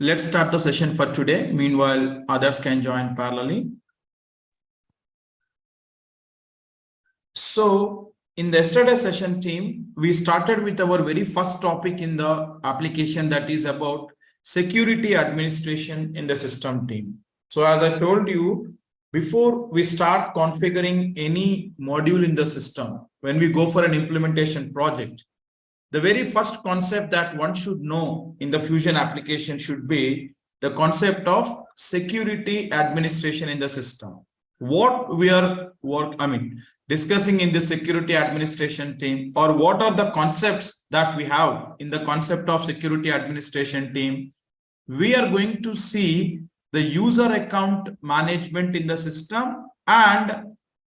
let's start the session for today. Meanwhile, others can join parallelly. So in the yesterday session team, we started with our very first topic in the application, that is about security administration in the system team. So as I told you, before we start configuring any module in the system, when we go for an implementation project, the very first concept that one should know in the Fusion application should be the concept of security administration in the system. What we are discussing in the security administration team, or what are the concepts that we have in the concept of security administration team, we are going to see the user account management in the system and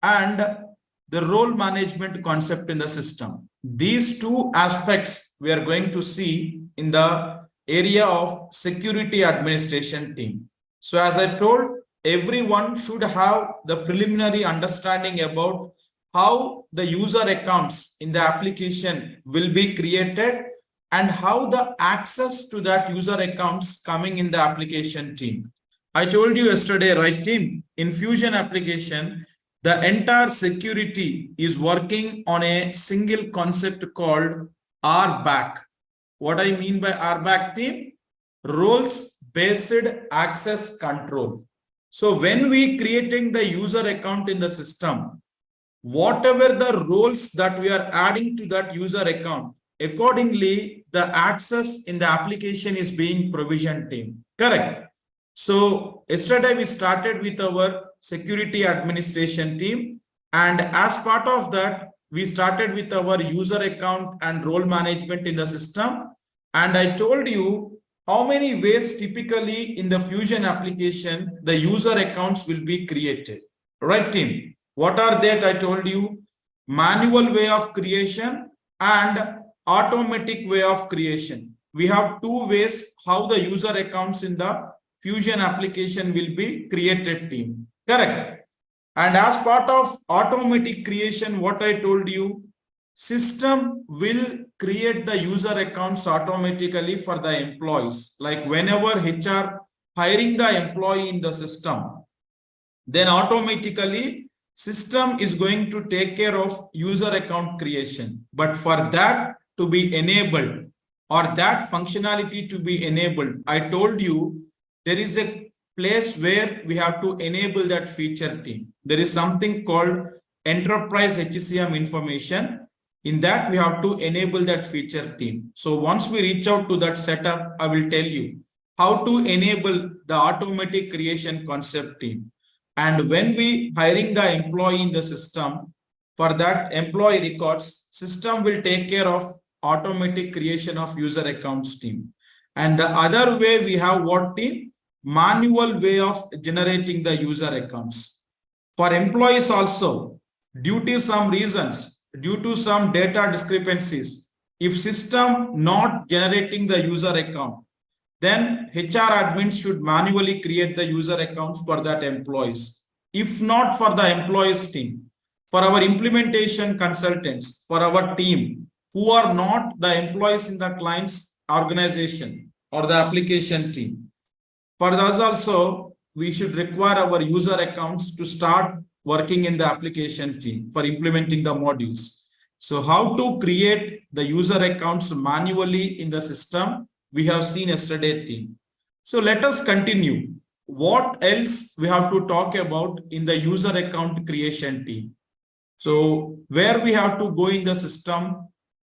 the role management concept in the system. These two aspects we are going to see in the area of security administration team. So as I told, everyone should have the preliminary understanding about how the user accounts in the application will be created and how the access to that user accounts coming in the application team. I told you yesterday, right team, in Fusion application, the entire security is working on a single concept called RBAC. What I mean by RBAC team? Roles-based access control. So when we creating the user account in the system, whatever the roles that we are adding to that user account, accordingly, the access in the application is being provisioned team. Correct. So yesterday we started with our security administration team, and as part of that, we started with our user account and role management in the system. And I told you how many ways typically in the Fusion application the user accounts will be created. Right team? What are that? I told you manual way of creation and automatic way of creation. We have two ways how the user accounts in the Fusion application will be created team. Correct. And as part of automatic creation, what I told you, system will create the user accounts automatically for the employees. Like whenever HR hiring the employee in the system, then automatically system is going to take care of user account creation. But for that to be enabled, or that functionality to be enabled, I told you there is a place where we have to enable that feature team. There is something called enterprise HCM information. In that, we have to enable that feature team. So once we reach out to that setup, I will tell you how to enable the automatic creation concept team. And when we hiring the employee in the system, for that employee records, system will take care of automatic creation of user accounts team. And the other way we have what team? Manual way of generating the user accounts. For employees also, due to some reasons, due to some data discrepancies, if system not generating the user account, then HR admins should manually create the user accounts for that employees. If not for the employees team, for our implementation consultants, for our team, who are not the employees in the client's organization or the application team. For those also, we should require our user accounts to start working in the application team for implementing the modules. So how to create the user accounts manually in the system, we have seen yesterday team. So let us continue. What else we have to talk about in the user account creation team? So where we have to go in the system,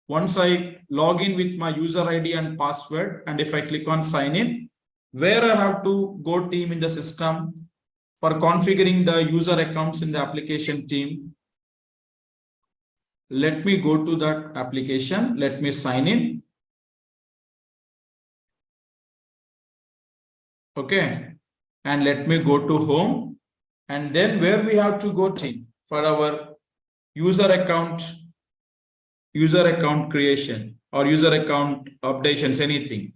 once I log in with my user ID and password, and if I click on sign in, where I have to go team in the system for configuring the user accounts in the application team. Let me go to that application. Let me sign in. Okay. And let me go to home. And then where we have to go team for our user account creation or user account updations, anything.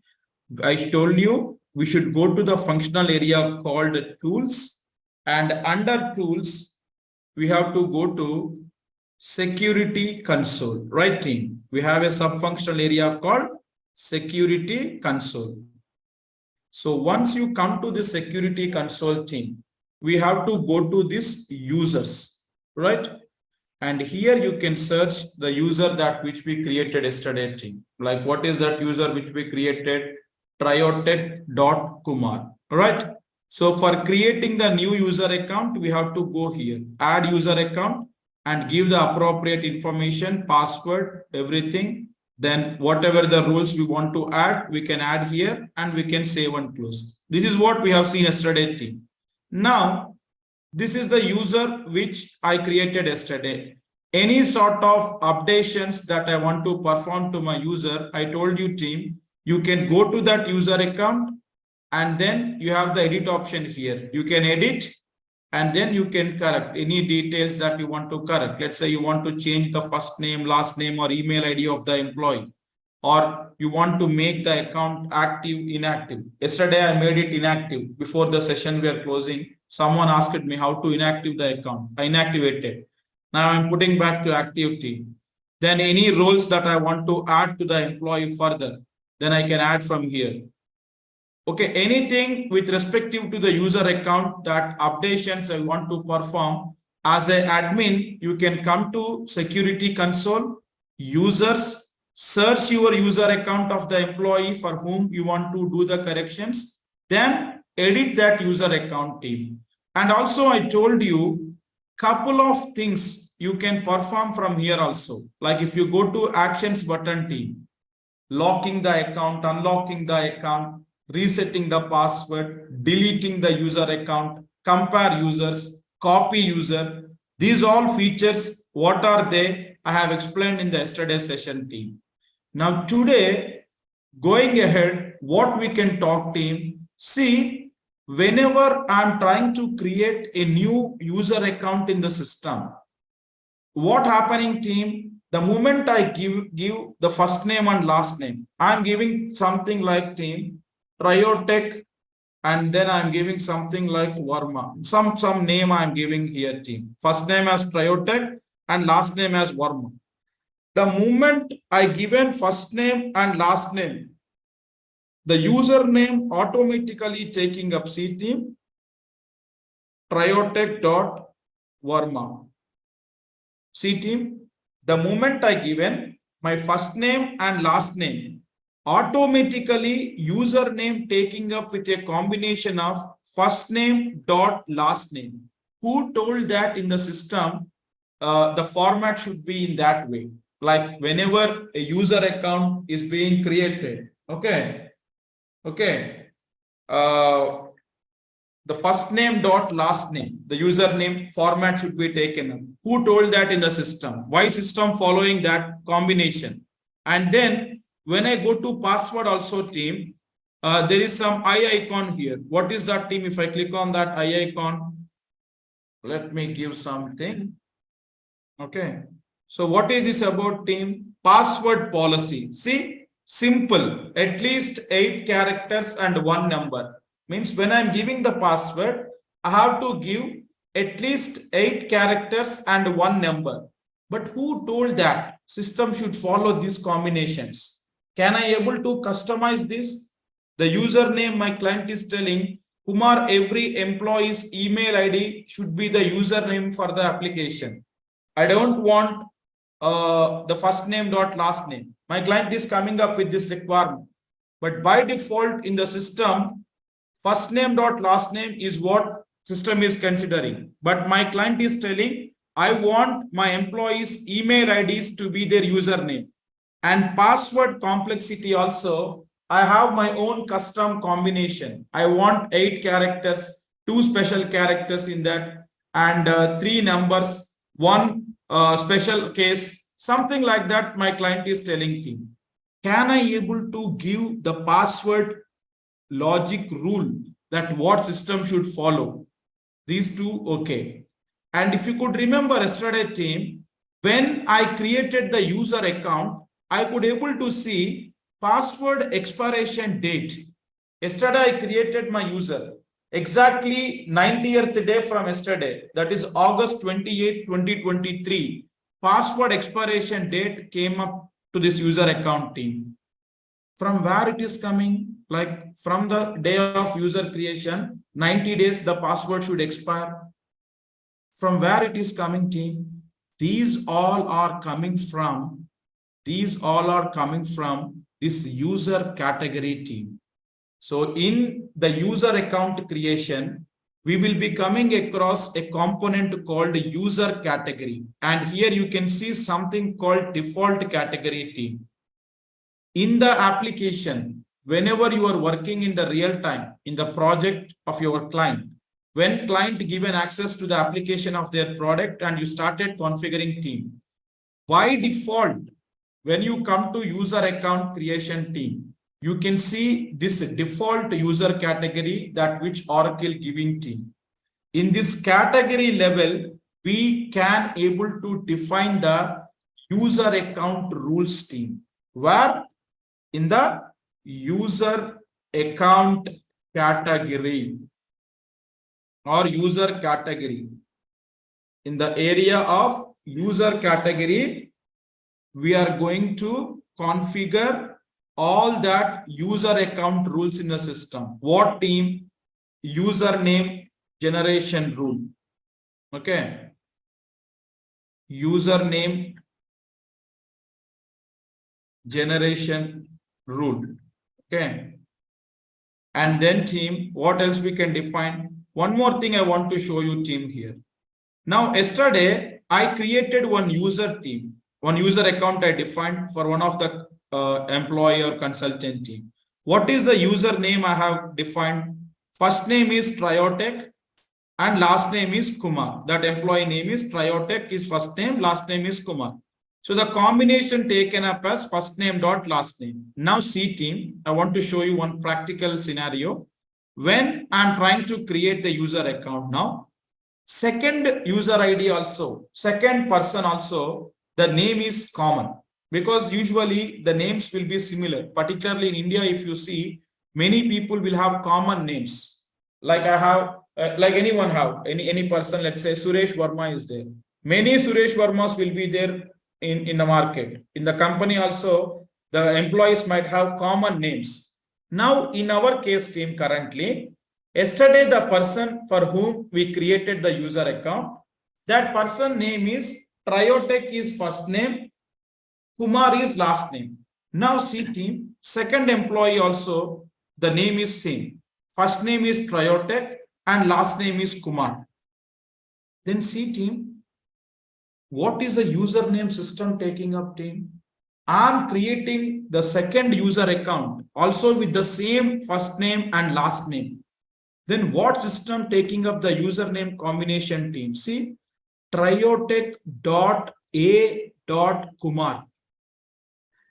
I told you we should go to the functional area called tools, and under tools, we have to go to security console, right team? We have a sub-functional area called security console. So once you come to the security console team, we have to go to this users, right? And here you can search the user that which we created yesterday team. Like what is that user which we created? TrioTech.Kumar, right? So for creating the new user account, we have to go here, add user account and give the appropriate information, password, everything. Then whatever the rules we want to add, we can add here and we can save and close. This is what we have seen yesterday team. Now, this is the user which I created yesterday. Any sort of updations that I want to perform to my user, I told you team, you can go to that user account and then you have the edit option here. You can edit and then you can correct any details that you want to correct. Let's say you want to change the first name, last name or email ID of the employee, or you want to make the account active, inactive. Yesterday, I made it inactive. Before the session we are closing, someone asked me how to inactive the account. I inactivated. Now I'm putting back to activity. Then any roles that I want to add to the employee further, then I can add from here. Okay, anything with respective to the user account that updations I want to perform as an admin, you can come to security console, users, search your user account of the employee for whom you want to do the corrections, then edit that user account team. And also I told you couple of things you can perform from here also. Like if you go to actions button team, locking the account, unlocking the account, resetting the password, deleting the user account, compare users, copy user. These all features, what are they? I have explained in the yesterday session team. Now today, going ahead, what we can talk team, see, whenever I'm trying to create a new user account in the system, what happening team, the moment I give the first name and last name, I'm giving something like team, TrioTech, and then I'm giving something like Verma. Some name I'm giving here team. First name as TrioTech and last name as Verma. The moment I given first name and last name, the username automatically taking up C team, TrioTech.Verma. C team, the moment I given my first name and last name, automatically username taking up with a combination of first name dot last name. Who told that in the system the format should be in that way? Like whenever a user account is being created, okay, the first name dot last name, the username format should be taken up. Who told that in the system? Why system following that combination? And then when I go to password also team, there is some eye icon here. What is that team? If I click on that eye icon, let me give something. Okay. So what is this about team? Password policy. See, simple, at least 8 characters and 1 number. Means when I'm giving the password, I have to give at least 8 characters and 1 number. But who told that system should follow these combinations? Can I able to customize this? The username my client is telling, Kumar, every employee's email ID should be the username for the application. I don't want the first name dot last name. My client is coming up with this requirement. But by default in the system, first name dot last name is what system is considering. But my client is telling, I want my employees' email IDs to be their username. And password complexity also, I have my own custom combination. I want 8 characters, 2 special characters in that, and 3 numbers, 1 special case, something like that my client is telling team. Can I able to give the password logic rule that what system should follow? These two, okay. And if you could remember yesterday team, when I created the user account, I could able to see password expiration date. Yesterday I created my user, exactly 90th day from yesterday, that is August 28, 2023. Password expiration date came up to this user account team. From where it is coming? Like from the day of user creation, 90 days, the password should expire. From where it is coming, team? These all are coming from this user category team. So in the user account creation, we will be coming across a component called user category. And here you can see something called default category team. In the application, whenever you are working in the real time, in the project of your client, when client given access to the application of their product and you started configuring team, by default, when you come to user account creation team, you can see this default user category that which Oracle giving team. In this category level, we can able to define the user account rules team, where in the user account category or user category, in the area of user category, we are going to configure all that user account rules in the system. What team? Username generation rule. Okay. Username generation rule. Okay. And then team, what else we can define? One more thing I want to show you team here. Now, yesterday, I created one user team, one user account I defined for one of the employee or consultant team. What is the username I have defined? First name is TrioTech and last name is Kumar. That employee name is TrioTech is first name, last name is Kumar. So the combination taken up as first name dot last name. Now see team, I want to show you one practical scenario. When I'm trying to create the user account now, second user ID also, second person also, the name is common because usually the names will be similar. Particularly in India, if you see, many people will have common names. Like I have, like anyone have, any person, let's say Suresh Verma is there. Many Suresh Vermas will be there in the market. In the company also, the employees might have common names. Now, in our case team currently, yesterday, the person for whom we created the user account, that person name is TrioTech is first name, Kumar is last name. Now see team, second employee also, the name is same. First name is TrioTech and last name is Kumar. Then see team, what is the username system taking up team? I'm creating the second user account also with the same first name and last name. Then what system taking up the username combination team? See, TrioTech.A.Kumar.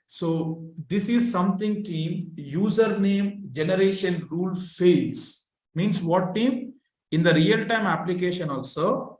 So this is something team, username generation rule fails. Means what team? In the real-time application also,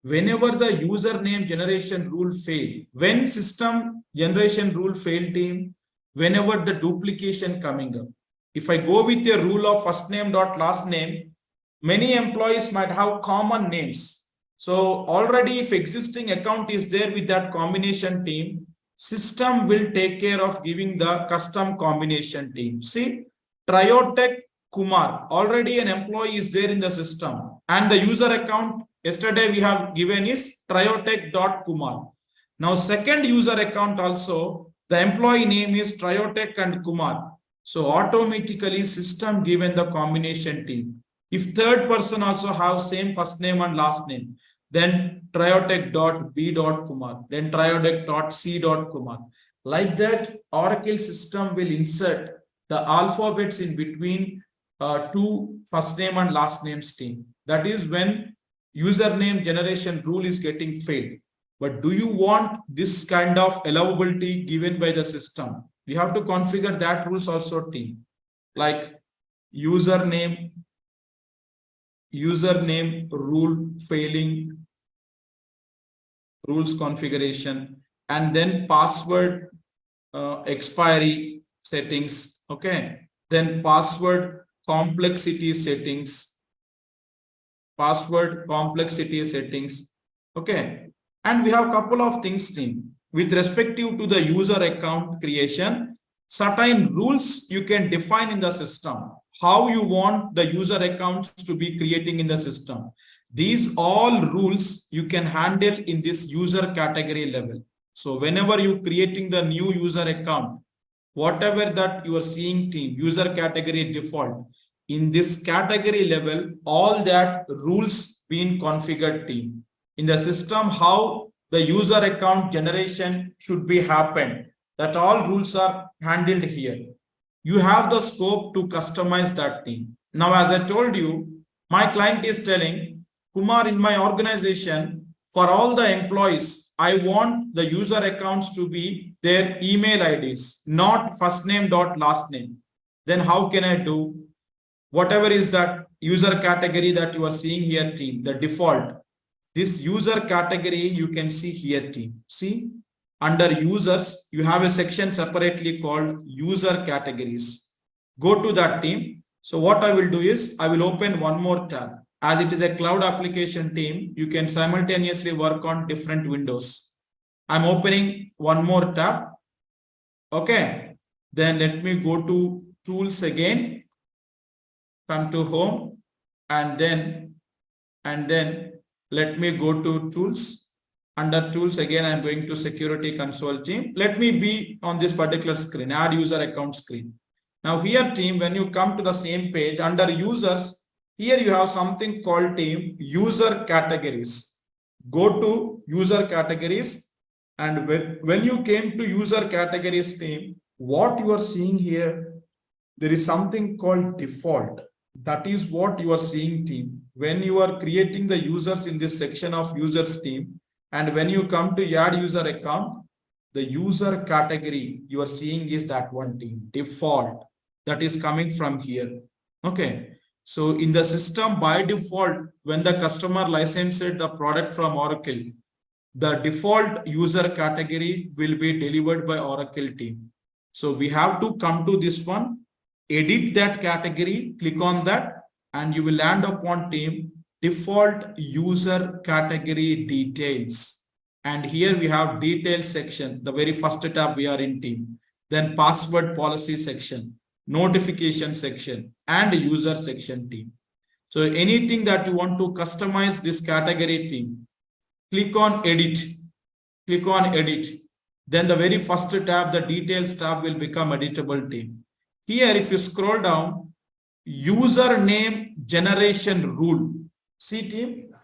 whenever the username generation rule fail, when system generation rule fail team, whenever the duplication coming up. If I go with a rule of first name dot last name, many employees might have common names. So already if existing account is there with that combination team, system will take care of giving the custom combination team. See, TrioTech Kumar, already an employee is there in the system and the user account yesterday we have given is TrioTech.Kumar. Now second user account also, the employee name is TrioTech and Kumar. So automatically system given the combination team. If third person also have same first name and last name, then TrioTech.B.Kumar, then TrioTech.C.Kumar. Like that, Oracle system will insert the alphabets in between two first name and last name team. That is when username generation rule is getting failed. But do you want this kind of allowability given by the system? We have to configure that rules also team, like username rule failing, rules configuration, and then password expiry settings. Okay, then password complexity settings, okay. And we have a couple of things team with respective to the user account creation. certain rules you can define in the system, how you want the user accounts to be creating in the system. These all rules you can handle in this user category level. So whenever you creating the new user account, whatever that you are seeing team, user category default, in this category level, all that rules being configured team. In the system, how the user account generation should be happened, that all rules are handled here. You have the scope to customize that team. Now, as I told you, my client is telling, Kumar, in my organization, for all the employees, I want the user accounts to be their email IDs, not first name dot last name. Then how can I do? Whatever is that user category that you are seeing here, team, the default, this user category you can see here, team. See, under users, you have a section separately called user categories. Go to that team. So what I will do is I will open one more tab. As it is a cloud application team, you can simultaneously work on different windows. I'm opening one more tab. Okay. Then let me go to tools again. Come to home and then let me go to tools. Under tools again, I'm going to security console team. Let me be on this particular screen, add user account screen. Now here team, when you come to the same page under users, here you have something called team user categories. Go to user categories, and when you came to user categories team, what you are seeing here, there is something called default. That is what you are seeing team. When you are creating the users in this section of users team, and when you come to add user account, the user category you are seeing is that one team, default, that is coming from here. Okay. So in the system by default, when the customer licensed the product from Oracle, the default user category will be delivered by Oracle team. So we have to come to this one, edit that category, click on that, and you will land upon team default user category details. And here we have details section, the very first tab we are in team. Then password policy section, notification section, and user section team. So anything that you want to customize this category team, click on edit, click on edit. Then the very first tab, the details tab, will become editable team. Here, if you scroll down, username generation rule. See team,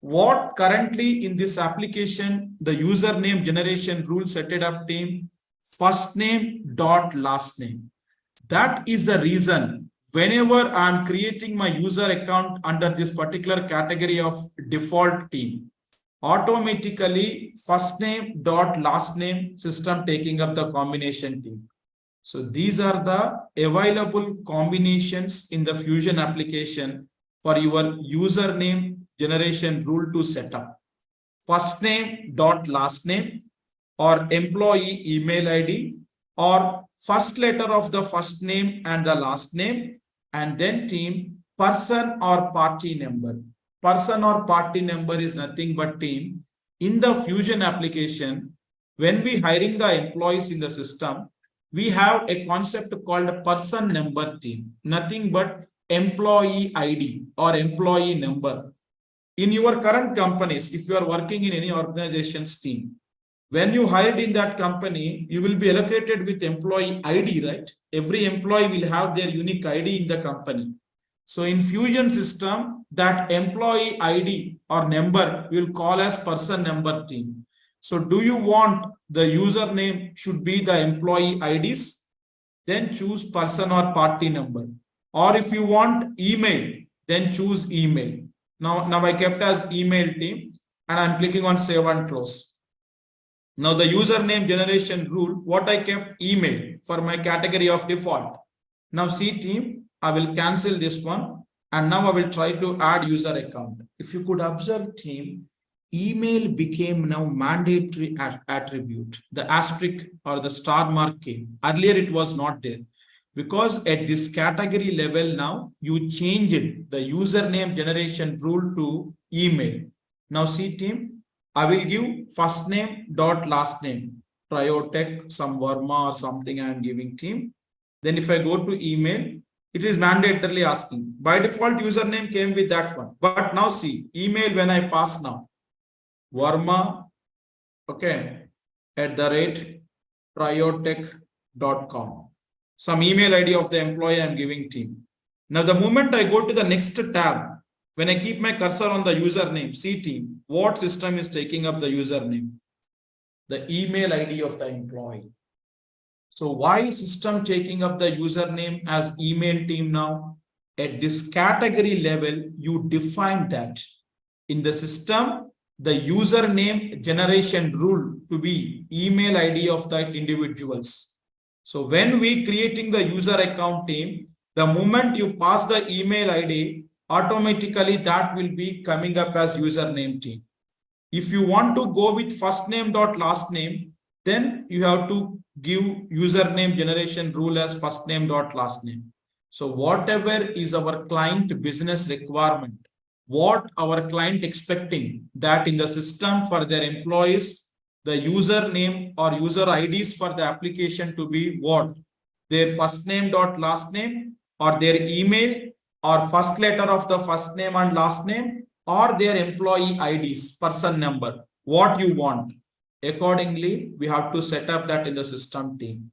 what currently in this application, the username generation rule set it up team, first name dot last name. That is the reason whenever I'm creating my user account under this particular category of default team, automatically first name dot last name system taking up the combination team. So these are the available combinations in the Fusion application for your username generation rule to set up. First name dot last name, or employee email ID, or first letter of the first name and the last name, and then team person or party number. Person or party number is nothing but team. In the Fusion application, when we hiring the employees in the system, we have a concept called person number team, nothing but employee ID or employee number. In your current companies, if you are working in any organization's team, when you hired in that company, you will be allocated with employee ID, right? Every employee will have their unique ID in the company. So in Fusion system, that employee ID or number will call as person number team. So do you want the username should be the employee IDs? Then choose person or party number. Or if you want email, then choose email. Now I kept as email team, and I'm clicking on save and close. Now the username generation rule, what I kept email for my category of default. Now see team, I will cancel this one, and now I will try to add user account. If you could observe team, email became now mandatory attribute. The asterisk or the star mark came. Earlier it was not there, because at this category level now you changed the username generation rule to email. Now see team, I will give first name dot last name. TrioTech, some Verma or something I am giving team. Then if I go to email, it is mandatorily asking. By default, username came with that one. But now see, email when I pass now, Verma, okay, @ TrioTech.com. Some email ID of the employee I'm giving team. Now, the moment I go to the next tab, when I keep my cursor on the username, see team, what system is taking up the username? The email ID of the employee. So why system taking up the username as email team now? At this category level, you define that in the system, the username generation rule to be email ID of the individuals. So when we creating the user account team, the moment you pass the email ID, automatically that will be coming up as username team. If you want to go with first name dot last name, then you have to give username generation rule as first name dot last name. So whatever is our client business requirement, what our client expecting that in the system for their employees, the username or user IDs for the application to be what? Their first name dot last name or their email or first letter of the first name and last name or their employee IDs, person number, what you want. Accordingly, we have to set up that in the system team.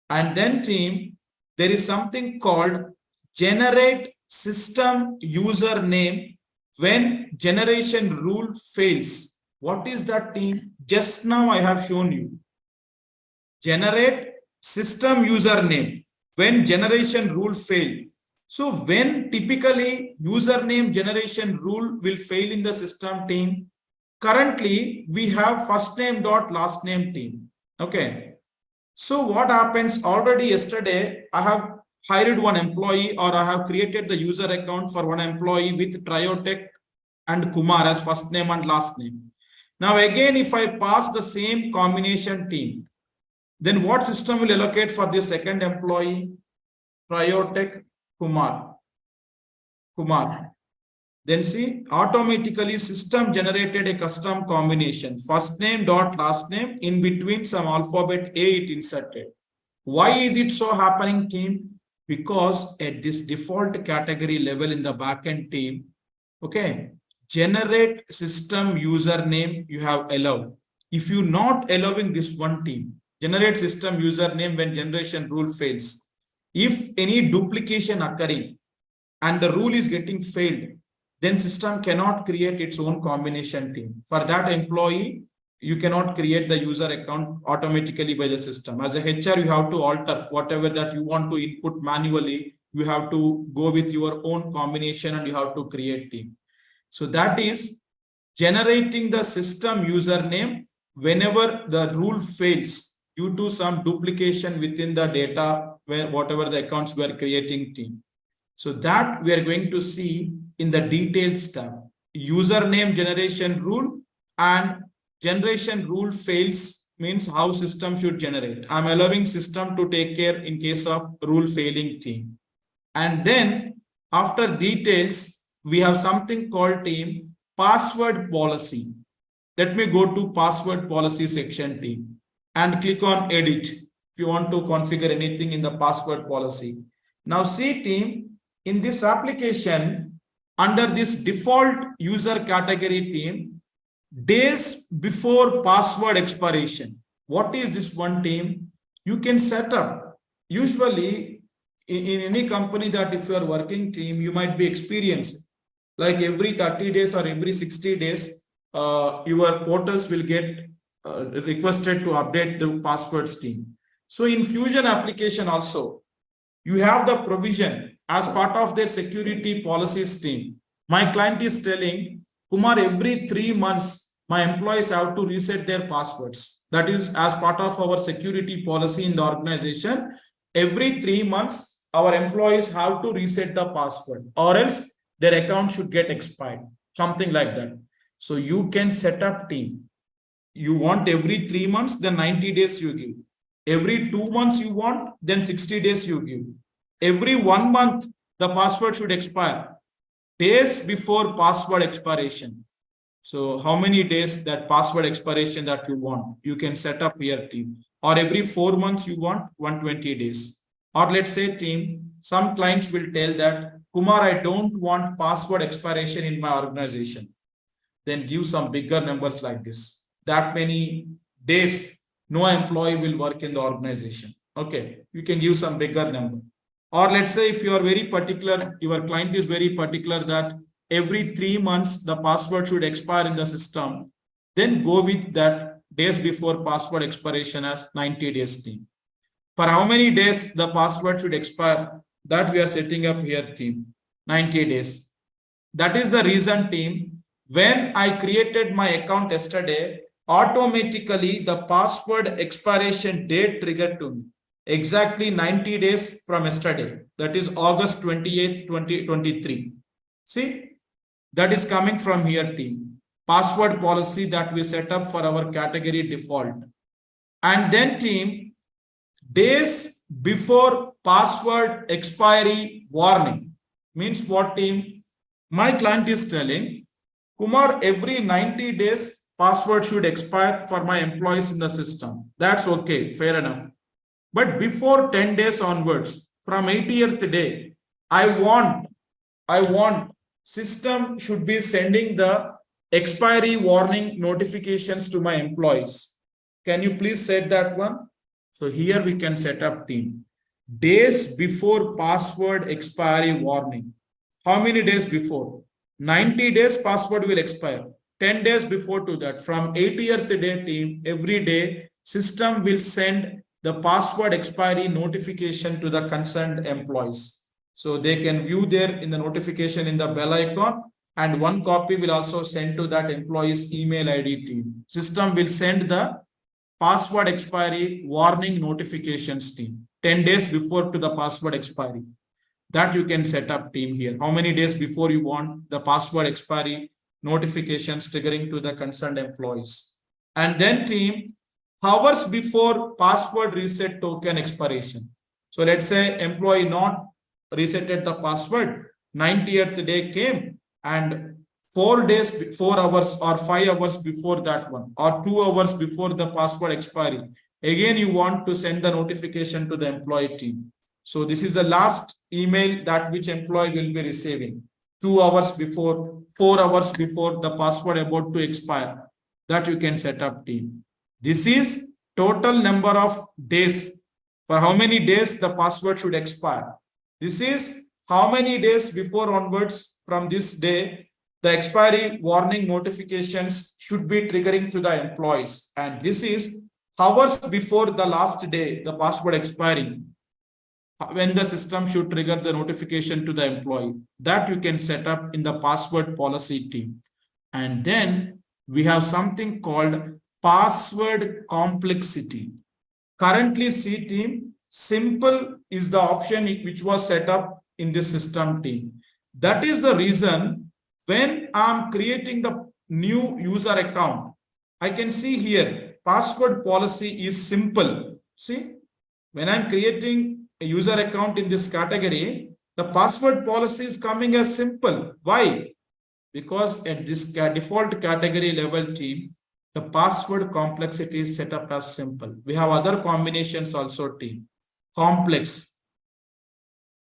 And then team, there is something called generate system username when generation rule fails. What is that team? Just now I have shown you. Generate system username when generation rule fail. So when typically username generation rule will fail in the system team, currently we have first name dot last name team. Okay. So what happens? Already yesterday, I have hired one employee or I have created the user account for one employee with TrioTech and Kumar as first name and last name. Now again, if I pass the same combination team, then what system will allocate for the second employee? TrioTech Kumar. Then see, automatically system generated a custom combination, first name dot last name, in between some alphabet A it inserted. Why is it so happening, team? Because at this default category level in the backend team, okay, generate system username you have allowed. If you not allowing this one team, generate system username when generation rule fails. If any duplication occurring and the rule is getting failed, then system cannot create its own combination team. For that employee, you cannot create the user account automatically by the system. As a HR, you have to alter whatever that you want to input manually. You have to go with your own combination and you have to create team. So that is generating the system username whenever the rule fails due to some duplication within the data where whatever the accounts were creating team. So that we are going to see in the details tab. Username generation rule and generation rule fails means how system should generate. I'm allowing system to take care in case of rule failing team. And then after details, we have something called team password policy. Let me go to password policy section team and click on edit if you want to configure anything in the password policy. Now see team, in this application, under this default user category team, days before password expiration. What is this one team? You can set up. Usually in any company that if you are working team, you might be experienced like every 30 days or every 60 days, your portals will get requested to update the passwords team. So in Fusion application also, you have the provision as part of their security policies team. My client is telling, Kumar, every 3 months, my employees have to reset their passwords. That is as part of our security policy in the organization. Every 3 months, our employees have to reset the password or else their account should get expired, something like that. So you can set up team. You want every 3 months, then 90 days you give. Every 2 months you want, then 60 days you give. Every 1 month, the password should expire. Days before password expiration. So how many days that password expiration that you want, you can set up here team. Or every 4 months you want 120 days. Or let's say team, some clients will tell that, Kumar, I don't want password expiration in my organization. Then give some bigger numbers like this. That many days, no employee will work in the organization. Okay, you can give some bigger number. Or let's say if you are very particular, your client is very particular that every 3 months the password should expire in the system, then go with that days before password expiration as 90 days team. For how many days the password should expire, that we are setting up here team, 90 days. That is the reason team, when I created my account yesterday, automatically the password expiration date triggered to me. Exactly 90 days from yesterday. That is August 28th, 2023. See, that is coming from here team. Password policy that we set up for our category default. And then team, days before password expiry warning. Means what team? My client is telling, Kumar, every 90 days, password should expire for my employees in the system. That's okay, fair enough. But before 10 days onwards, from 80th day, I want system should be sending the expiry warning notifications to my employees. Can you please set that one? So here we can set up team. Days before password expiry warning. How many days before? 90 days password will expire. 10 days before to that. From 80th day team, every day, system will send the password expiry notification to the concerned employees. So they can view there in the notification in the bell icon, and one copy will also send to that employee's email ID team. System will send the password expiry warning notifications team 10 days before to the password expiry. That you can set up team here. How many days before you want the password expiry notifications triggering to the concerned employees. And then team, hours before password reset token expiration. So let's say employee not resetted the password, 90th day came, and 4 days, 4 hours or 5 hours before that one, or 2 hours before the password expiry, again you want to send the notification to the employee team. So this is the last email that which employee will be receiving 2 hours before, 4 hours before the password about to expire. That you can set up team. This is total number of days. For how many days the password should expire. This is how many days before onwards from this day the expiry warning notifications should be triggering to the employees. And this is hours before the last day the password expiring, when the system should trigger the notification to the employee. That you can set up in the password policy team. And then we have something called password complexity. Currently, C team, simple is the option which was set up in the system team. That is the reason when I'm creating the new user account, I can see here password policy is simple. See, when I'm creating a user account in this category, the password policy is coming as simple. Why? Because at this default category level team, the password complexity is set up as simple. We have other combinations also team. Complex.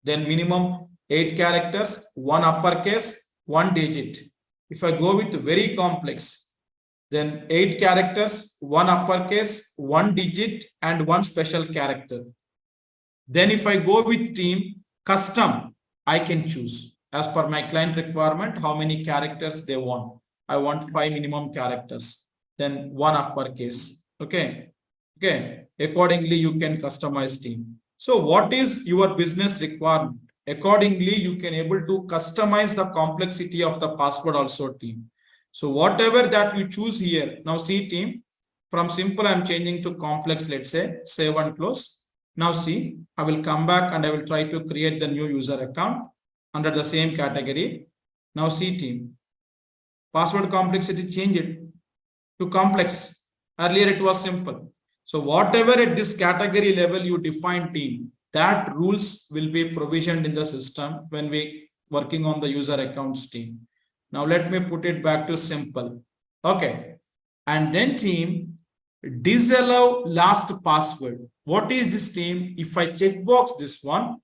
Then minimum 8 characters, 1 uppercase, 1 digit. If I go with very complex, then 8 characters, 1 uppercase, 1 digit, and 1 special character. Then if I go with team custom, I can choose as per my client requirement how many characters they want. I want 5 minimum characters, then 1 uppercase. Okay. Accordingly, you can customize team. So what is your business requirement? Accordingly, you can able to customize the complexity of the password also team. So whatever that you choose here, now see team, from simple I'm changing to complex, let's say, save and close. Now see, I will come back and I will try to create the new user account under the same category. Now see team, password complexity, change it to complex. Earlier it was simple. So whatever at this category level you define team, that rules will be provisioned in the system when we working on the user accounts team. Now let me put it back to simple. Okay. And then team, disallow last password. What is this team? If I checkbox this one,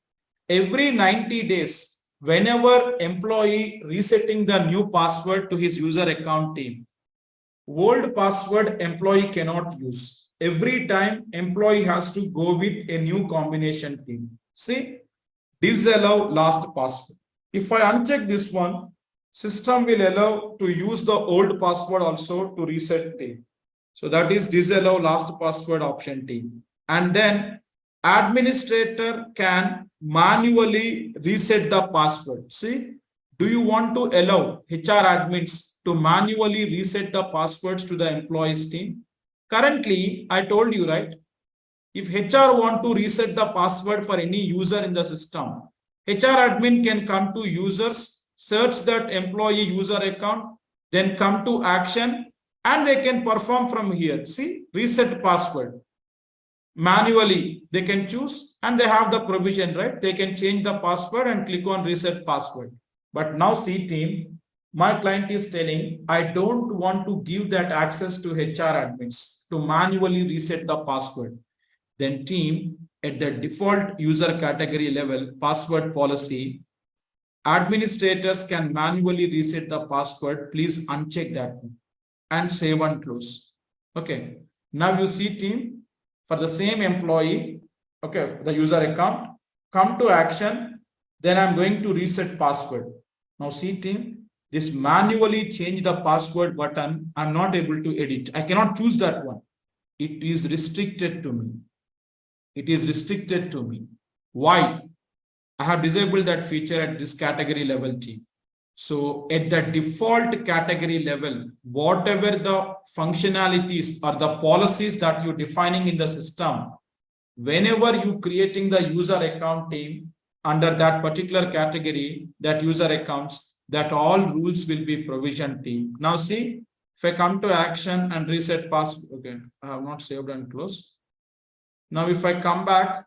every 90 days, whenever employee resetting the new password to his user account team, old password employee cannot use. Every time employee has to go with a new combination team. See, disallow last password. If I uncheck this one, system will allow to use the old password also to reset team. So that is disallow last password option team. And then administrator can manually reset the password. See, do you want to allow HR admins to manually reset the passwords to the employees team? Currently, I told you, right? If HR want to reset the password for any user in the system, HR admin can come to users, search that employee user account, then come to action, and they can perform from here. See, reset password. Manually, they can choose and they have the provision, right? They can change the password and click on reset password. But now see team, my client is telling, I don't want to give that access to HR admins to manually reset the password. Then team, at the default user category level password policy, administrators can manually reset the password. Please uncheck that and save and close. Okay. Now you see team, for the same employee, okay, the user account, come to action, then I'm going to reset password. Now see team, this manually change the password button, I'm not able to edit. I cannot choose that one. It is restricted to me. It is restricted to me. Why? I have disabled that feature at this category level team. So at the default category level, whatever the functionalities or the policies that you're defining in the system, whenever you creating the user account team under that particular category, that user accounts, that all rules will be provisioned team. Now see, if I come to action and reset password, okay, I have not saved and closed. Now if I come back,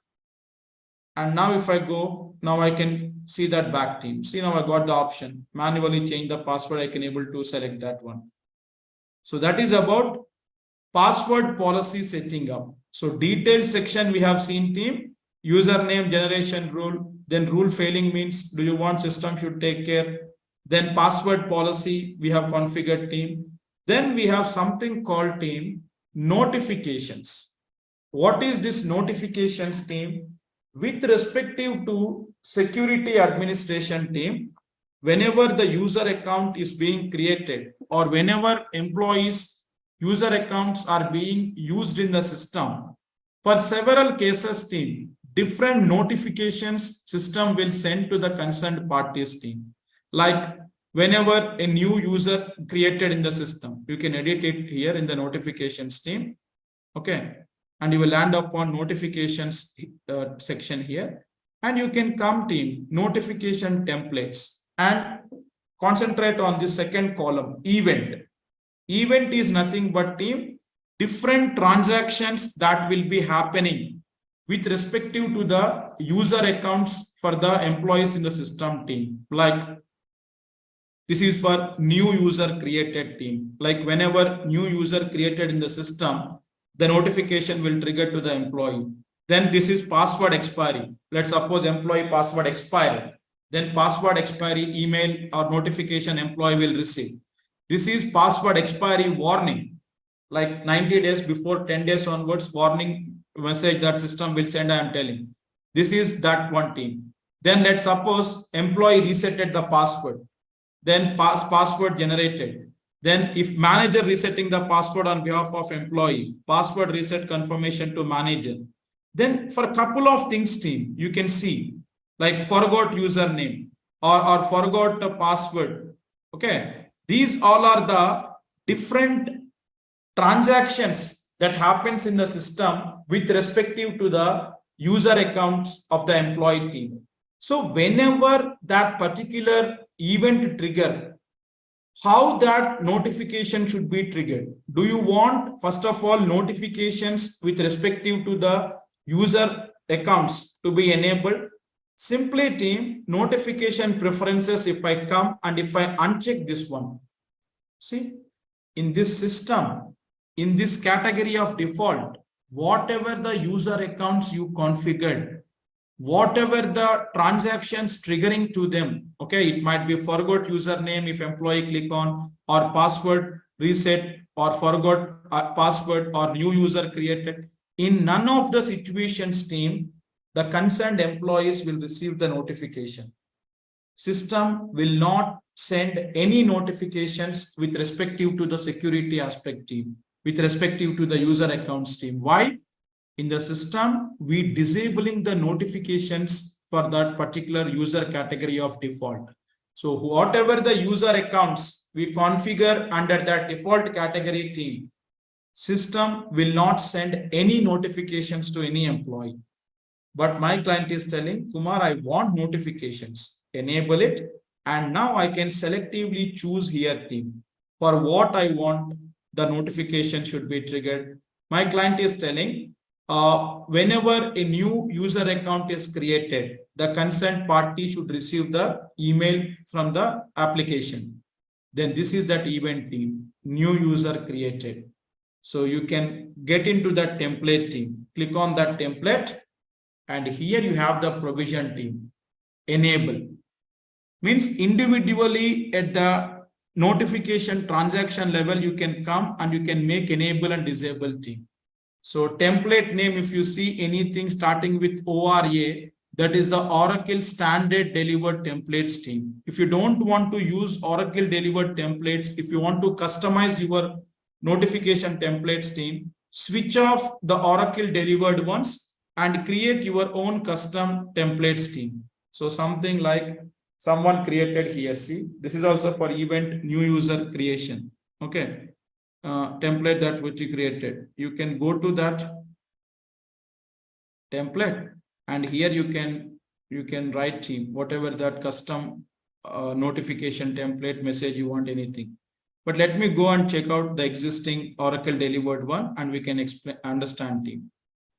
and now if I go, now I can see that back team. See, now I got the option, manually change the password. I can able to select that one. So that is about password policy setting up. So detailed section we have seen team, username generation rule, then rule failing means do you want system should take care. Then password policy we have configured team. Then we have something called team notifications. What is this notifications team? With respective to security administration team, whenever the user account is being created or whenever employees user accounts are being used in the system, for several cases team, different notifications system will send to the concerned parties team. Like whenever a new user created in the system, you can edit it here in the notifications team. Okay. And you will land upon notifications section here, and you can come team notification templates and concentrate on the second column, event. Event is nothing but team different transactions that will be happening with respective to the user accounts for the employees in the system team. Like this is for new user created team. Like whenever new user created in the system, the notification will trigger to the employee. Then this is password expiry. Let's suppose employee password expired. Then password expiry email or notification employee will receive. This is password expiry warning. Like 90 days before 10 days onwards, warning message that system will send, I am telling. This is that one team. Then let's suppose employee resetted the password. Then password generated. Then if manager resetting the password on behalf of employee, password reset confirmation to manager. Then for a couple of things team, you can see like forgot username or forgot the password. Okay. These all are the different transactions that happens in the system with respective to the user accounts of the employee team. So whenever that particular event trigger, how that notification should be triggered? Do you want, first of all, notifications with respective to the user accounts to be enabled? Simply team, notification preferences, if I come and if I uncheck this one, see, in this system, in this category of default, whatever the user accounts you configured, whatever the transactions triggering to them, okay, it might be forgot username if employee click on, or password reset, or forgot password, or new user created. In none of the situations, team, the concerned employees will receive the notification. System will not send any notifications with respective to the security aspect team, with respective to the user accounts team. Why? In the system, we disabling the notifications for that particular user category of default. So whatever the user accounts we configure under that default category team, system will not send any notifications to any employee. But my client is telling, Kumar, I want notifications, enable it. And now I can selectively choose here team for what I want the notification should be triggered. My client is telling, whenever a new user account is created, the consent party should receive the email from the application. Then this is that event team, new user created. So you can get into that template team, click on that template, and here you have the provision team, enable. Means individually at the notification transaction level, you can come and you can make enable and disable team. So template name, if you see anything starting with ORA, that is the Oracle standard delivered templates team. If you don't want to use Oracle delivered templates, if you want to customize your notification templates team, switch off the Oracle delivered ones and create your own custom templates team. So something like someone created here, see, this is also for event new user creation. Okay. Template that which you created, you can go to that template, and here you can write team, whatever that custom notification template message you want, anything. But let me go and check out the existing Oracle delivered one, and we can explain, understand team.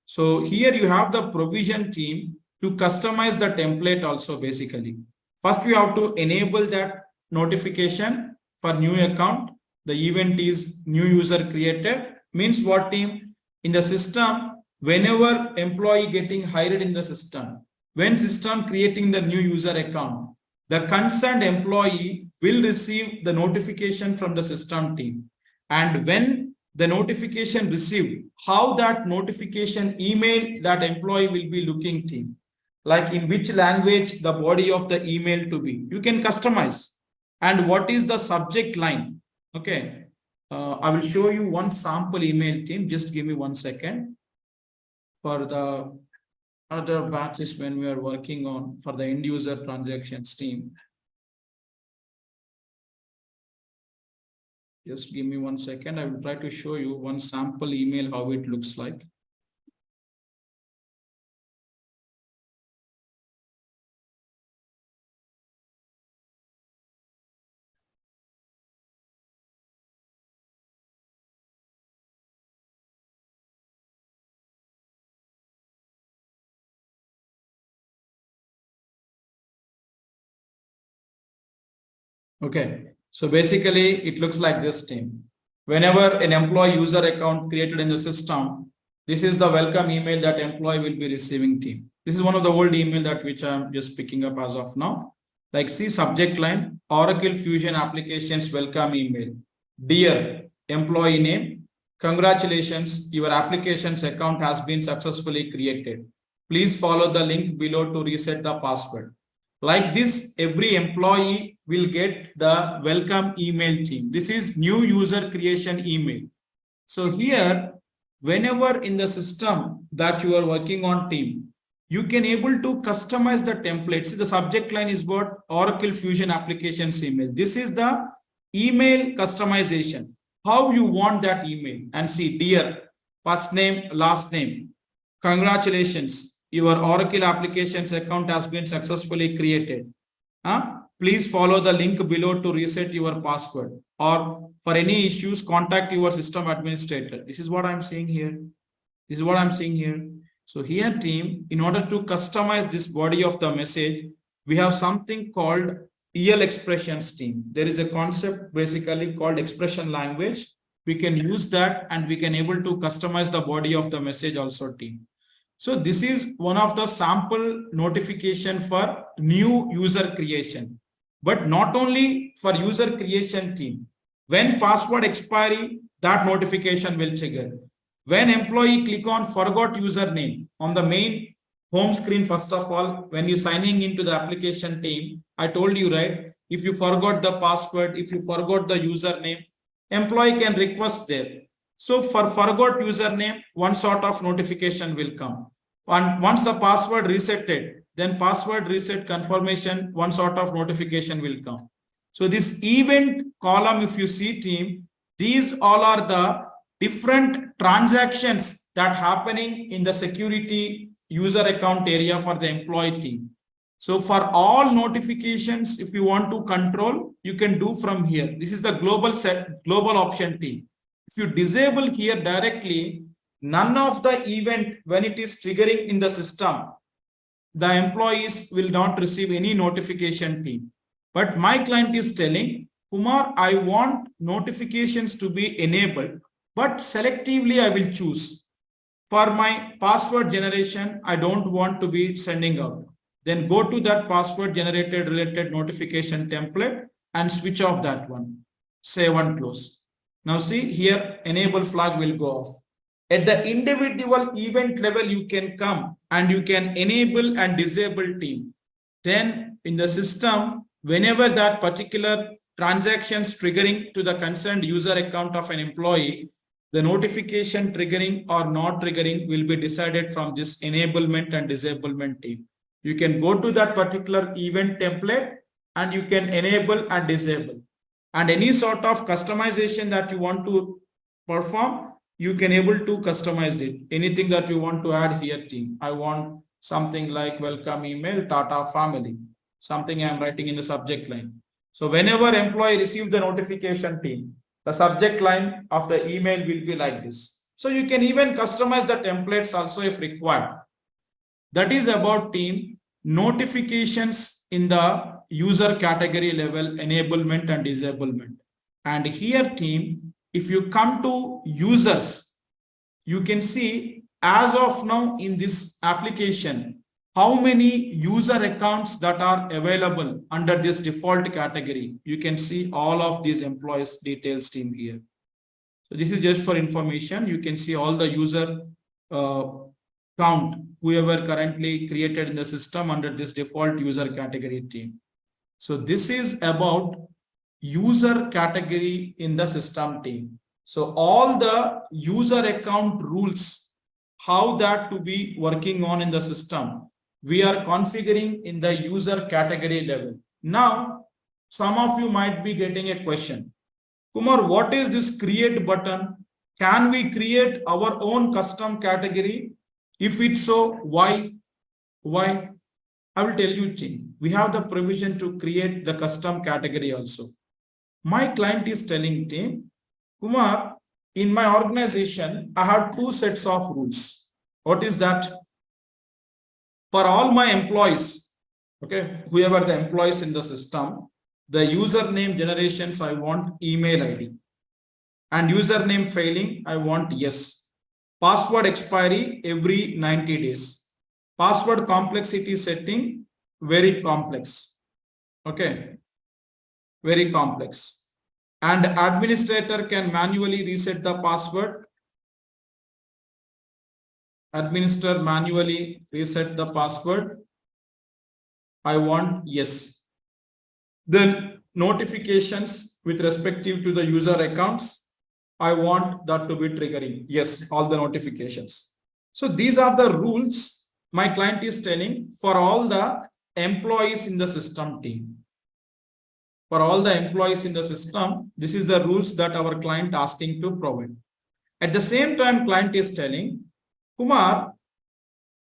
So here you have the provision team to customize the template also. Basically, first we have to enable that notification for new account. The event is new user created, means what team? In the system, whenever employee getting hired in the system, when system creating the new user account, the concerned employee will receive the notification from the system team. And when the notification received, how that notification email that employee will be looking team, like in which language the body of the email to be, you can customize. And what is the subject line? Okay, I will show you one sample email team. Just give me 1 second. For the other batches when we are working on for the end user transactions team. Just give me 1 second. I will try to show you one sample email, how it looks like. Okay, so basically it looks like this team. Whenever an employee user account created in the system, this is the welcome email that employee will be receiving team. This is one of the old email that which I'm just picking up as of now. Like see subject line, Oracle Fusion applications welcome email. Dear employee name, congratulations, your applications account has been successfully created. Please follow the link below to reset the password. Like this, every employee will get the welcome email team. This is new user creation email. So here, whenever in the system that you are working on team, you can able to customize the template. See, the subject line is what? Oracle Fusion applications email. This is the email customization. How you want that email. And see, dear, first name, last name. Congratulations. Your Oracle applications account has been successfully created. Please follow the link below to reset your password, or for any issues, contact your system administrator. This is what I'm saying here. This is what I'm saying here. So here team, in order to customize this body of the message, we have something called EL expressions team. There is a concept basically called expression language. We can use that and we can able to customize the body of the message also team. So this is one of the sample notification for new user creation, but not only for user creation team. When password expiry, that notification will trigger. When employee click on forgot username on the main home screen, first of all, when you signing into the application team, I told you, right? If you forgot the password, if you forgot the username, employee can request there. So for forgot username, one sort of notification will come. And once the password resetted, then password reset confirmation, one sort of notification will come. So this event column, if you see team, these all are the different transactions that happening in the security user account area for the employee team. So for all notifications, if you want to control, you can do from here. This is the global option team. If you disable here directly, none of the event when it is triggering in the system, the employees will not receive any notification team. But my client is telling, Kumar, I want notifications to be enabled, but selectively I will choose. For my password generation, I don't want to be sending out. Then go to that password generated related notification template and switch off that one. Save and close. Now see here, enable flag will go off. At the individual event level, you can come and you can enable and disable team. Then in the system, whenever that particular transactions triggering to the concerned user account of an employee, the notification triggering or not triggering will be decided from this enablement and disablement team. You can go to that particular event template and you can enable and disable. And any sort of customization that you want to perform, you can able to customize it. Anything that you want to add here team. I want something like welcome email, Tata family, something I'm writing in the subject line. So whenever employee receives the notification team, the subject line of the email will be like this. So you can even customize the templates also if required. That is about team notifications in the user category level, enablement and disablement. And here team, if you come to users, you can see as of now in this application, how many user accounts that are available under this default category. You can see all of these employees details team here. So this is just for information. You can see all the user count, whoever currently created in the system under this default user category team. So this is about user category in the system team. So all the user account rules, how that to be working on in the system, we are configuring in the user category level. Now, some of you might be getting a question. Kumar, what is this create button? Can we create our own custom category? If it's so, why? Why? I will tell you, team. We have the provision to create the custom category also. My client is telling team, Kumar, in my organization, I have two sets of rules. What is that? For all my employees, okay, whoever the employees in the system, the username generations, I want email ID. And username failing, I want yes. Password expiry every 90 days. Password complexity setting, very complex. Okay, very complex. And administrator can manually reset the password. Administer manually reset the password. I want yes. Then notifications with respective to the user accounts, I want that to be triggering. Yes, all the notifications. So these are the rules my client is telling for all the employees in the system team. For all the employees in the system, this is the rules that our client asking to provide. At the same time, client is telling, Kumar,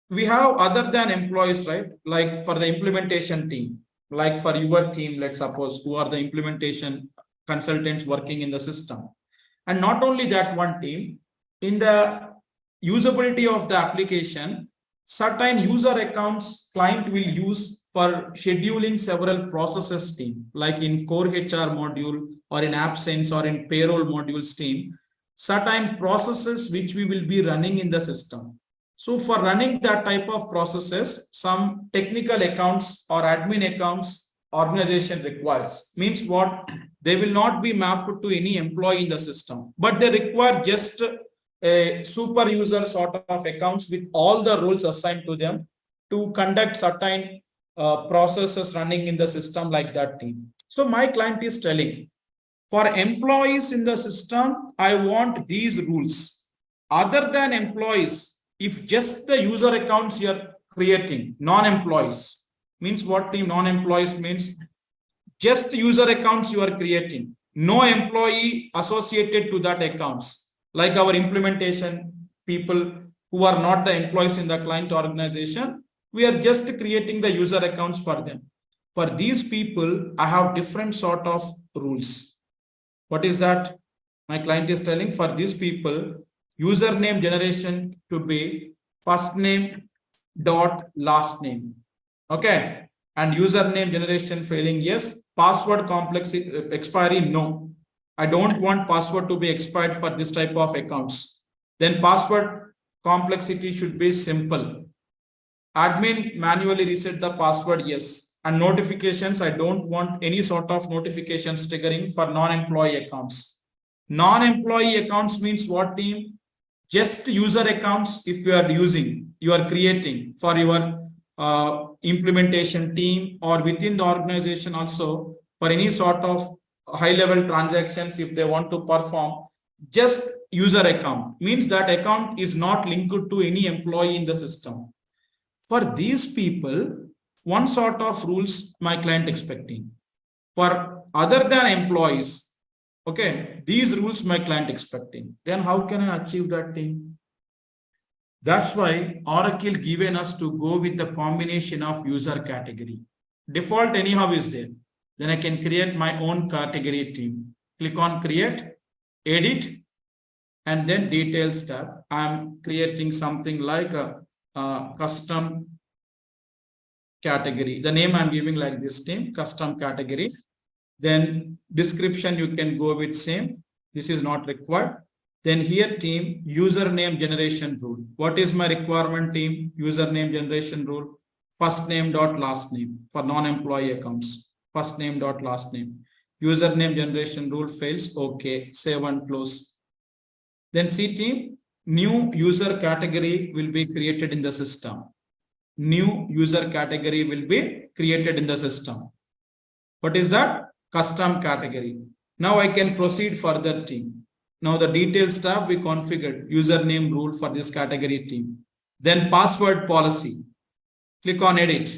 we have other than employees, right? Like for the implementation team, like for your team, let's suppose, who are the implementation consultants working in the system. And not only that one team, in the usability of the application, certain user accounts client will use for scheduling several processes team, like in core HR module or in absence or in payroll modules team, certain processes which we will be running in the system. So for running that type of processes, some technical accounts or admin accounts organization requires. Means what? They will not be mapped to any employee in the system, but they require just a super user sort of accounts with all the rules assigned to them to conduct certain processes running in the system like that team. So my client is telling, for employees in the system, I want these rules. Other than employees, if just the user accounts you are creating, non-employees, means what team? Non-employees means just user accounts you are creating, no employee associated to that accounts, like our implementation people who are not the employees in the client organization, we are just creating the user accounts for them. For these people, I have different sort of rules. What is that? My client is telling, for these people, username generation to be first name dot last name. Okay. And username generation failing, yes. Password complex expiry, no. I don't want password to be expired for this type of accounts. Then password complexity should be simple. Admin manually reset the password, yes. And notifications, I don't want any sort of notifications triggering for non-employee accounts. Non-employee accounts means what team? Just user accounts if you are using, you are creating for your implementation team or within the organization also, for any sort of high level transactions if they want to perform, just user account means that account is not linked to any employee in the system. For these people, one sort of rules my client expecting. For other than employees, okay, these rules my client expecting. Then how can I achieve that thing? That's why Oracle given us to go with the combination of user category. Default anyhow is there. Then I can create my own category team. Click on create, edit, and then details tab. I'm creating something like a custom category. The name I'm giving like this team, custom category. Then description you can go with same. This is not required. Then here team username generation rule. What is my requirement team? Username generation rule. First name dot last name for non-employee accounts. First name dot last name. Username generation rule fails. Okay, save and close. Then see team, new user category will be created in the system. New user category will be created in the system. What is that? Custom category. Now I can proceed further team. Now the details tab we configured username rule for this category team. Then password policy. Click on edit.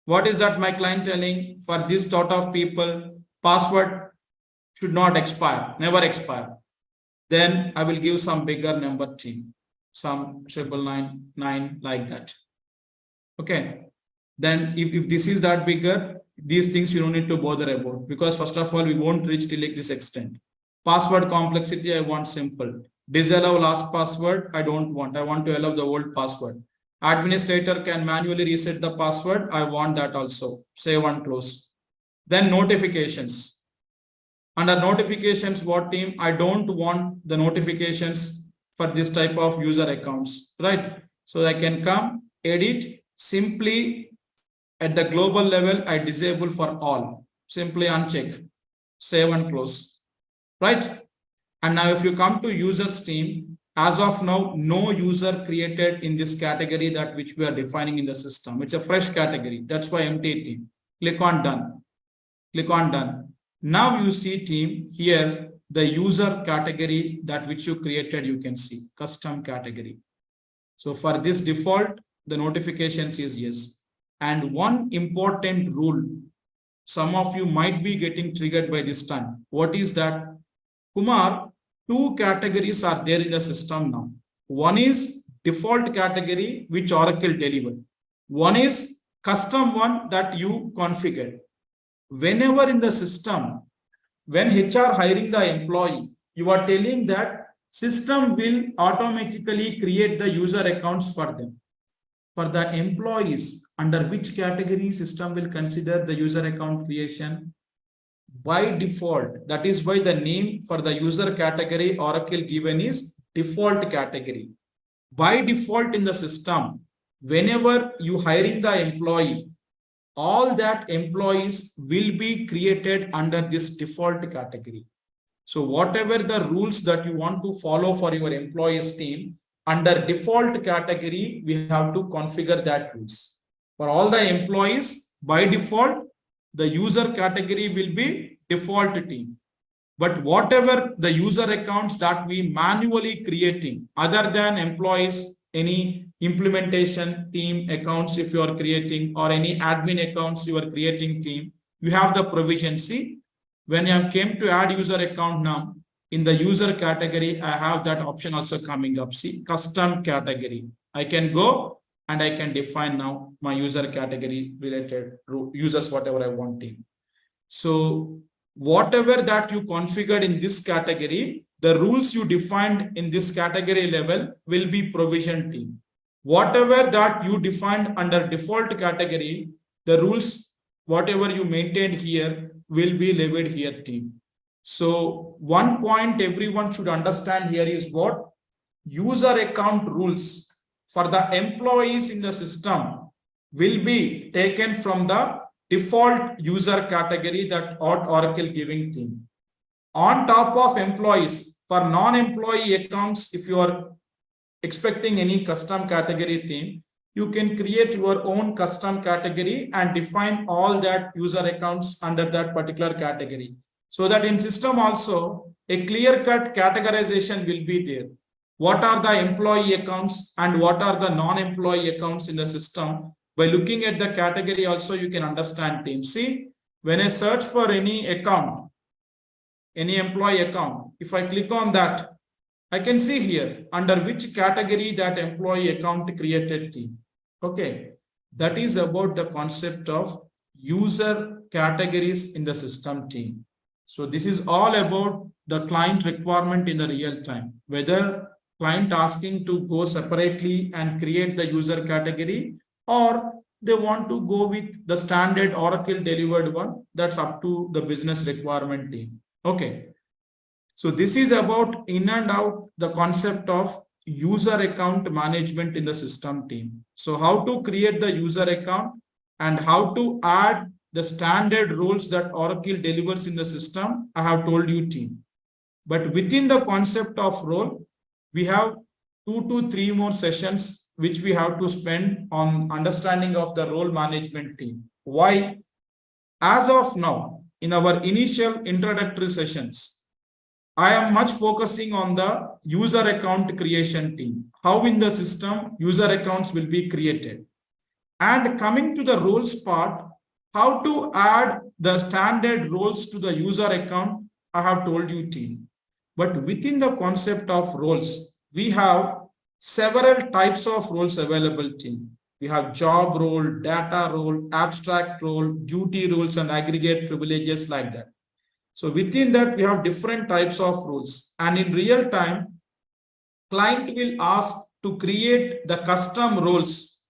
What is that my client telling? For this sort of people, password should not expire, never expire. Then I will give some bigger number team, some 999 like that. Okay. Then if this is that bigger, these things you don't need to bother about, because first of all, we won't reach till like this extent. Password complexity, I want simple. Disallow last password, I don't want. I want to allow the old password. Administrator can manually reset the password. I want that also. Save and close. Then notifications. Under notifications, what team? I don't want the notifications for this type of user accounts, right? So I can come, edit, simply at the global level, I disable for all. Simply uncheck, save and close, right? And now if you come to users team, as of now, no user created in this category that which we are defining in the system. It's a fresh category. That's why empty team. Click on done. Click on done. Now you see team here, the user category that which you created, you can see custom category. So for this default, the notifications is yes. And one important rule, some of you might be getting triggered by this time. What is that? Kumar, two categories are there in the system now. One is default category, which Oracle delivered. One is custom one that you configured. Whenever in the system, when HR hiring the employee, you are telling that system will automatically create the user accounts for them. For the employees, under which category system will consider the user account creation? By default, that is why the name for the user category Oracle given is default category. By default in the system, whenever you hiring the employee, all that employees will be created under this default category. So whatever the rules that you want to follow for your employees team, under default category, we have to configure that rules. For all the employees, by default, the user category will be default team. But whatever the user accounts that we manually creating, other than employees, any implementation team accounts if you are creating, or any admin accounts you are creating team, you have the provision. See, when I came to add user account now, in the user category, I have that option also coming up. See, custom category. I can go and I can define now my user category related users, whatever I want in. So whatever that you configured in this category, the rules you defined in this category level will be provision team. Whatever that you defined under default category, the rules, whatever you maintained here, will be levied here team. So one point everyone should understand here is what user account rules for the employees in the system will be taken from the default user category that Oracle giving team. On top of employees, for non-employee accounts, if you are expecting any custom category team, you can create your own custom category and define all that user accounts under that particular category. So that in system also, a clear-cut categorization will be there. What are the employee accounts and what are the non-employee accounts in the system? By looking at the category also, you can understand team. See, when I search for any account, any employee account, if I click on that, I can see here under which category that employee account created team. Okay, that is about the concept of user categories in the system team. So this is all about the client requirement in the real time, whether client asking to go separately and create the user category, or they want to go with the standard Oracle delivered one. That's up to the business requirement team. Okay. So this is about in and out the concept of user account management in the system team. So how to create the user account and how to add the standard roles that Oracle delivers in the system, I have told you team. But within the concept of role, we have 2 to 3 more sessions which we have to spend on understanding of the role management team. Why? As of now, in our initial introductory sessions, I am much focusing on the user account creation team. How in the system user accounts will be created. And coming to the roles part, how to add the standard roles to the user account, I have told you team. But within the concept of roles, we have several types of roles available team. We have job role, data role, abstract role, duty roles, and aggregate privileges like that. So within that, we have different types of roles. And in real time, client will ask to create the custom roles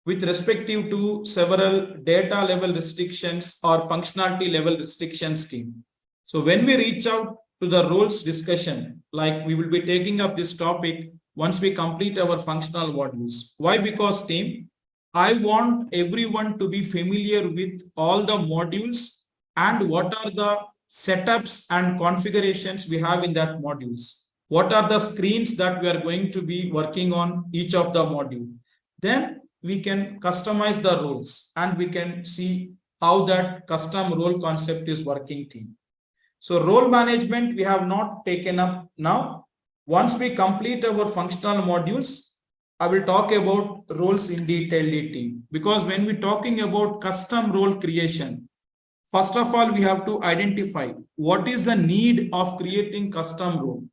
with respective to several data level restrictions or functionality level restrictions team. So when we reach out to the roles discussion, like we will be taking up this topic once we complete our functional modules. Why? Because team, I want everyone to be familiar with all the modules and what are the setups and configurations we have in that modules. What are the screens that we are going to be working on each of the module. Then we can customize the roles and we can see how that custom role concept is working team. So role management we have not taken up now. Once we complete our functional modules, I will talk about roles in detail team. Because when we're talking about custom role creation, first of all, we have to identify what is the need of creating custom role.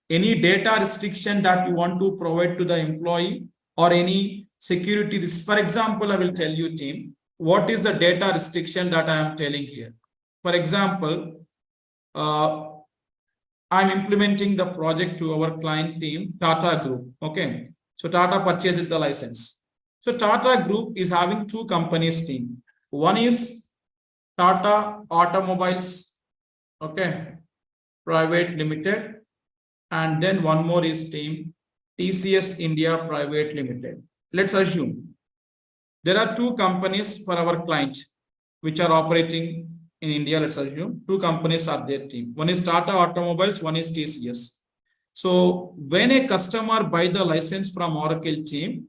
Any data restriction that you want to provide to the employee or any security risk. For example, I will tell you team, what is the data restriction that I am telling here. For example, I'm implementing the project to our client team, Tata Group. Okay. So Tata purchased the license. So Tata Group is having two companies team. One is Tata Automobiles, okay, Private Limited, and then one more is team TCS India Private Limited. Let's assume there are two companies for our client which are operating in India. Let's assume two companies are their team. One is Tata Automobiles, one is TCS. So when a customer buy the license from Oracle team,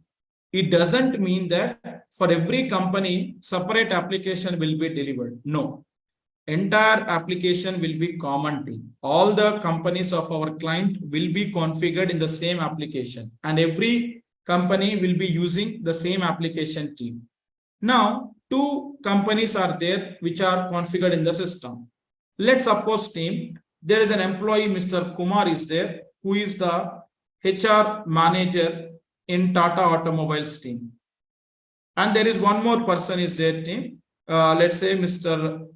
it doesn't mean that for every company separate application will be delivered. No, entire application will be common team. All the companies of our client will be configured in the same application, and every company will be using the same application team. Now, two companies are there which are configured in the system. Let's suppose team, there is an employee, Mr. Kumar is there, who is the HR manager in Tata Automobiles team. And there is one more person is there team. Let's say Mr.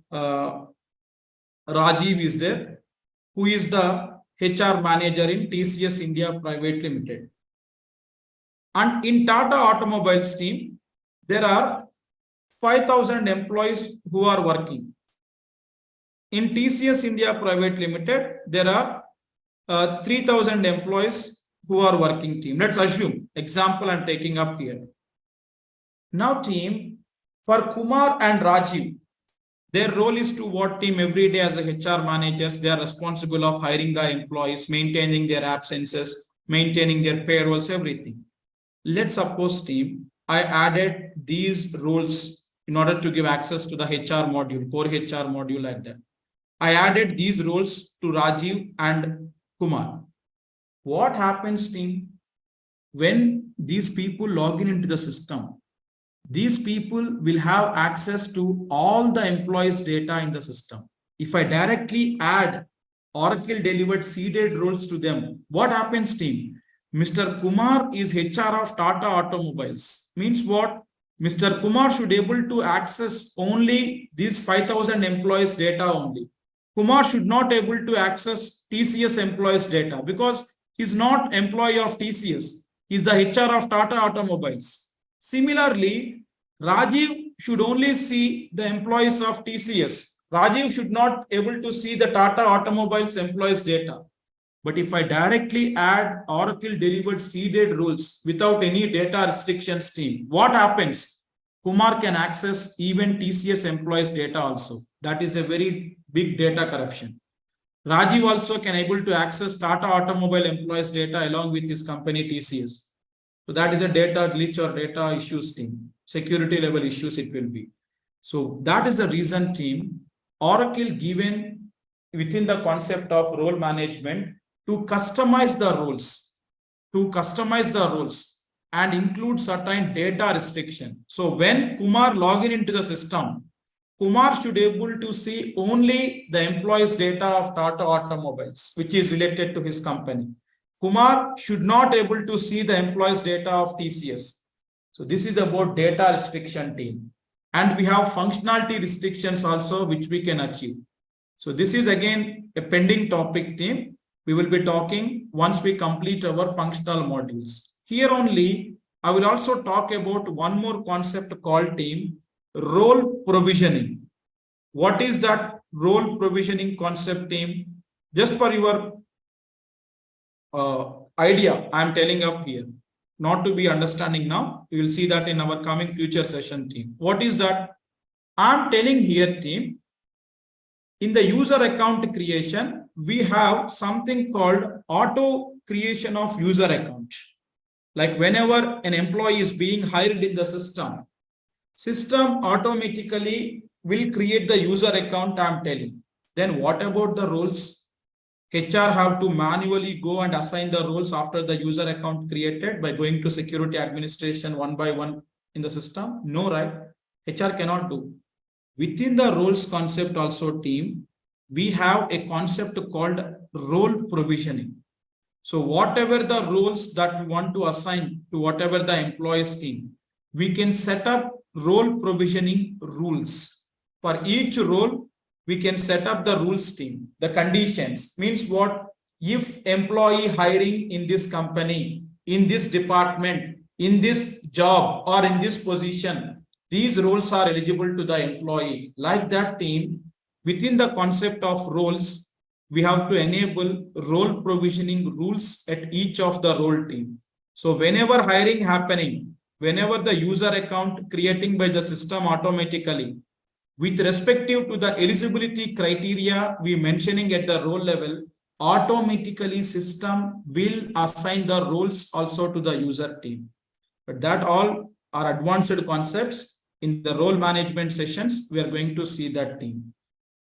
Rajiv is there, who is the HR manager in TCS India Private Limited. And in Tata Automobiles team, there are 5,000 employees who are working. In TCS India Private Limited, there are 3,000 employees who are working team. Let's assume, example I'm taking up here. Now team, for Kumar and Rajiv, their role is to what team every day as a HR managers, they are responsible of hiring the employees, maintaining their absences, maintaining their payrolls, everything. Let's suppose team, I added these roles in order to give access to the HR module, core HR module like that. I added these roles to Rajiv and Kumar. What happens team when these people log into the system? These people will have access to all the employees' data in the system. If I directly add Oracle delivered seeded roles to them, what happens team? Mr. Kumar is HR of Tata Automobiles. Means what? Mr. Kumar should able to access only these 5,000 employees data only. Kumar should not able to access TCS employees data because he's not employee of TCS. He's the HR of Tata Automobiles. Similarly, Rajiv should only see the employees of TCS. Rajiv should not able to see the Tata Automobiles employees data. But if I directly add Oracle delivered seeded rules without any data restrictions team, what happens? Kumar can access even TCS employees data also. That is a very big data corruption. Rajiv also can able to access Tata Automobile employees data along with his company TCS. So that is a data glitch or data issues team. Security level issues it will be. So that is the reason team Oracle given within the concept of role management to customize the roles and include certain data restriction. So when Kumar login into the system, Kumar should be able to see only the employees data of Tata Automobiles, which is related to his company. Kumar should not be able to see the employees data of TCS. So this is about data restriction team. And we have functionality restrictions also, which we can achieve. So this is again a pending topic team. We will be talking once we complete our functional modules. Here only, I will also talk about one more concept called team role provisioning. What is that role provisioning concept team? Just for your idea, I am telling up here, not to be understanding now. You will see that in our coming future session team. What is that? I am telling here team, in the user account creation, we have something called auto creation of user account. Like whenever an employee is being hired in the system automatically will create the user account I'm telling. Then what about the roles? HR have to manually go and assign the roles after the user account created by going to security administration one by one in the system? No, right? HR cannot do. Within the roles concept also team, we have a concept called role provisioning. So whatever the roles that we want to assign to whatever the employees team, we can set up role provisioning rules. For each role, we can set up the rules team. The conditions means what? if employee hiring in this company, in this department, in this job or in this position, these roles are eligible to the employee. Like that team, within the concept of roles, we have to enable role provisioning rules at each of the role team. So whenever hiring happening, whenever the user account creating by the system automatically, with respective to the eligibility criteria we mentioning at the role level, automatically system will assign the roles also to the user team. But that all are advanced concepts. In the role management sessions, we are going to see that team.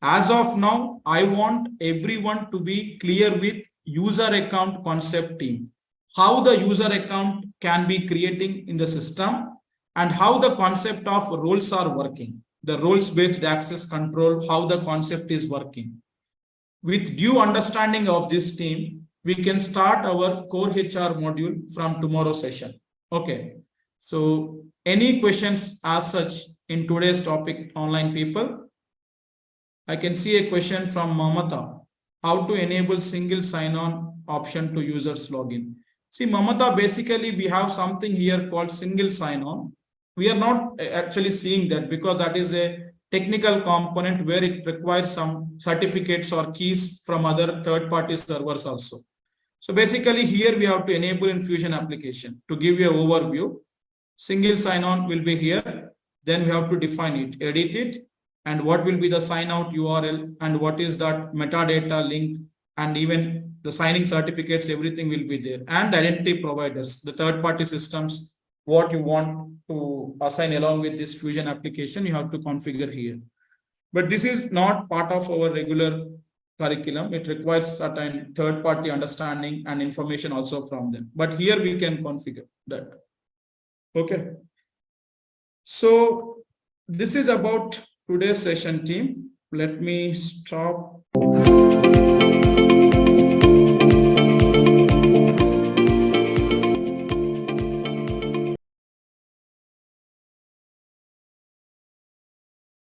As of now, I want everyone to be clear with user account concept team. How the user account can be creating in the system and how the concept of roles are working. The roles based access control, how the concept is working. With due understanding of this team, we can start our core HR module from tomorrow's session. Okay. So any questions as such in today's topic, online people? I can see a question from Mamata. How to enable single sign-on option to users login? See, Mamata, basically we have something here called single sign-on. We are not actually seeing that because that is a technical component where it requires some certificates or keys from other third-party servers also. So basically here we have to enable in Fusion application. To give you an overview, single sign-on will be here. Then we have to define it, edit it, and what will be the sign out URL and what is that metadata link, and even the signing certificates, everything will be there, and identity providers, the third-party systems, what you want to assign along with this Fusion application, you have to configure here. But this is not part of our regular curriculum. It requires certain third-party understanding and information also from them. But here we can configure that. Okay. So this is about today's session, team. Let me stop.